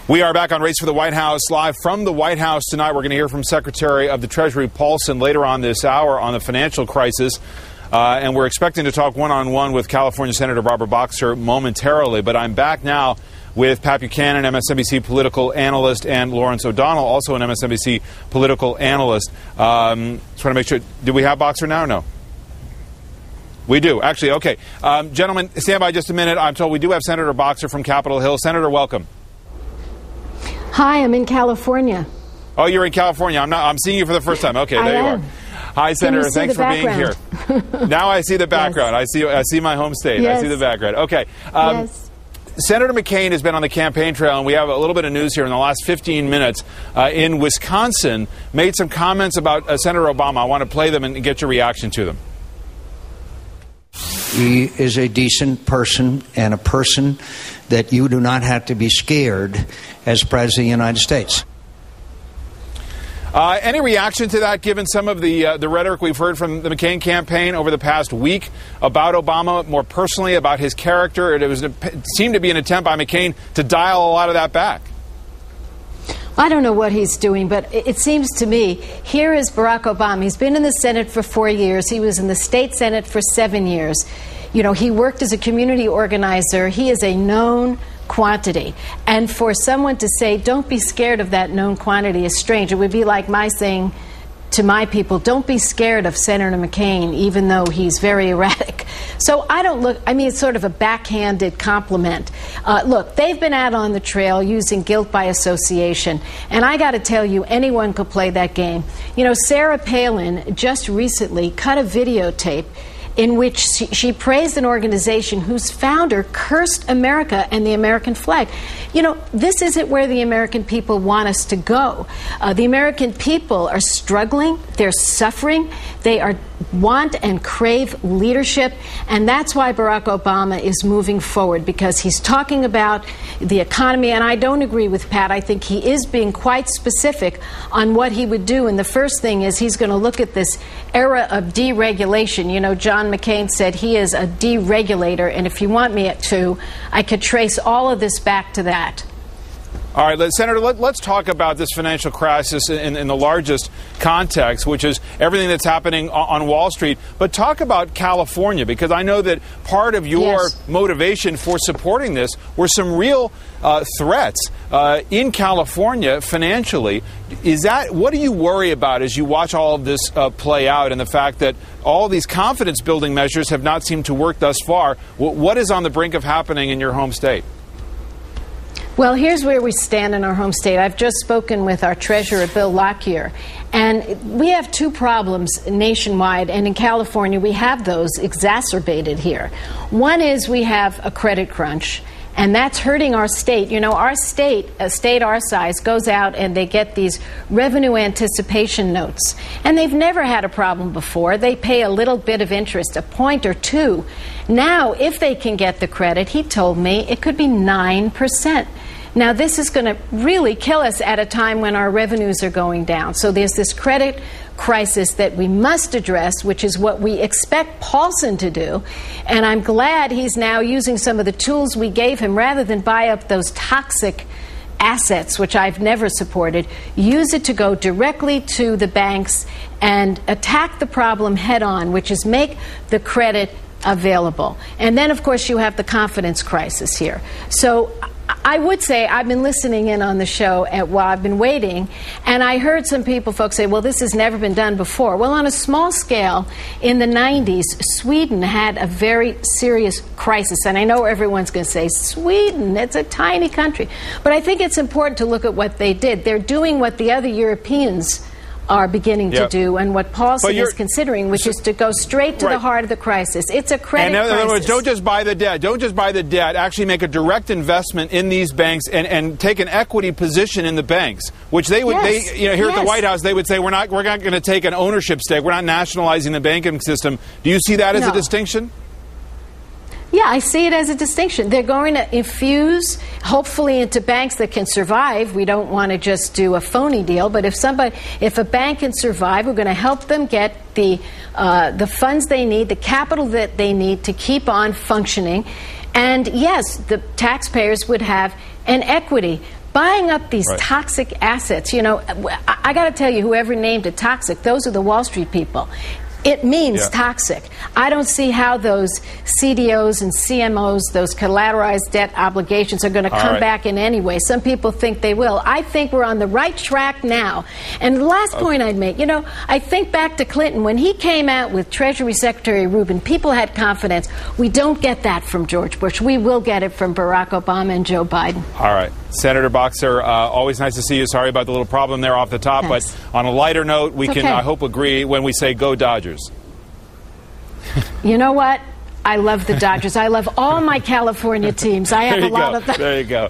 We are back on Race for the White House, live from the White House tonight. We're going to hear from Secretary of the Treasury Paulson later on this hour on the financial crisis. And we're expecting to talk one-on-one with California Senator Barbara Boxer momentarily. But I'm back now with Pat Buchanan, MSNBC political analyst, and Lawrence O'Donnell, also an MSNBC political analyst. Just want to make sure, do we have Boxer now or no? We do, actually. Okay. Gentlemen, stand by just a minute. I'm told we do have Senator Boxer from Capitol Hill. Senator, welcome. Hi, I'm in California. Oh, you're in California. I'm seeing you for the first time. Okay, there you are. Hi, Senator. Thanks for being here. Now I see the background. Yes. I see my home state. Yes. I see the background. Okay. Yes. Senator McCain has been on the campaign trail, and we have a little bit of news here in the last 15 minutes. In Wisconsin, made some comments about Senator Obama. I want to play them and get your reaction to them. He is a decent person and a person that you do not have to be scared as President of the United States. Any reaction to that, given some of the rhetoric we've heard from the McCain campaign over the past week about Obama, more personally about his character? It seemed to be an attempt by McCain to dial a lot of that back. I don't know what he's doing, but it seems to me, here is Barack Obama. He's been in the Senate for 4 years. He was in the state Senate for 7 years. You know, he worked as a community organizer. He is a known quantity. And for someone to say, don't be scared of that known quantity is strange. It would be like my saying to my people, don't be scared of Senator McCain, even though he's very erratic. So it's sort of a backhanded compliment. Look, they've been out on the trail using guilt by association. And I got to tell you, anyone could play that game. You know, Sarah Palin just recently cut a videotape in which she praised an organization whose founder cursed America and the American flag. You know, this isn't where the American people want us to go. The American people are struggling. They're suffering. They want and crave leadership. And that's why Barack Obama is moving forward, because he's talking about the economy. And I don't agree with Pat. I think he is being quite specific on what he would do. And the first thing is he's going to look at this era of deregulation. You know, John McCain said he is a deregulator, and if you want me to, I could trace all of this back to that. All right, Senator, let's talk about this financial crisis in the largest context, which is everything that's happening on Wall Street. But talk about California, because I know that part of your motivation for supporting this were some real threats in California financially. What do you worry about as you watch all of this play out, and the fact that all these confidence-building measures have not seemed to work thus far? What is on the brink of happening in your home state? Well, here's where we stand in our home state. I've just spoken with our treasurer, Bill Lockyer, and we have two problems nationwide, and in California we have those exacerbated here. One is we have a credit crunch, and that's hurting our state. You know, our state, a state our size, goes out and they get these revenue anticipation notes, and they've never had a problem before. They pay a little bit of interest, a point or two. Now, if they can get the credit, he told me it could be 9%. Now, this is going to really kill us at a time when our revenues are going down. So there's this credit crisis that we must address, which is what we expect Paulson to do. And I'm glad he's now using some of the tools we gave him rather than buy up those toxic assets, which I've never supported. Use it to go directly to the banks and attack the problem head on, which is make the credit available. And then, of course, you have the confidence crisis here. So I would say I've been listening in on the show while I've been waiting, and I heard some folks say, well, this has never been done before. Well, on a small scale, in the 90s, Sweden had a very serious crisis. And I know everyone's going to say, Sweden, it's a tiny country. But I think it's important to look at what they did. They're doing what the other Europeans are beginning to do, and what Paulson is considering, which is to go straight to the heart of the crisis. It's a credit crisis. In other words, don't just buy the debt. Don't just buy the debt. Actually make a direct investment in these banks and take an equity position in the banks, which they would, here at the White House, they would say, we're not going to take an ownership stake. We're not nationalizing the banking system. Do you see that as a distinction? Yeah, I see it as a distinction. They're going to infuse, hopefully, into banks that can survive. We don't want to just do a phony deal, but if a bank can survive, we're going to help them get the funds they need, the capital that they need to keep on functioning. And yes, the taxpayers would have an equity buying up these toxic assets. You know, I got to tell you, whoever named it toxic, those are the Wall Street people. It means toxic. I don't see how those CDOs and CMOs, those collateralized debt obligations, are going to come back in any way. Some people think they will. I think we're on the right track now. And the last point I'd make, you know, I think back to Clinton. When he came out with Treasury Secretary Rubin, people had confidence. We don't get that from George Bush. We will get it from Barack Obama and Joe Biden. All right. Senator Boxer, always nice to see you. Sorry about the little problem there off the top. Thanks. But on a lighter note, we can, I hope, agree when we say go Dodgers. You know what? I love the Dodgers. I love all my California teams. I have a lot of them. There you go.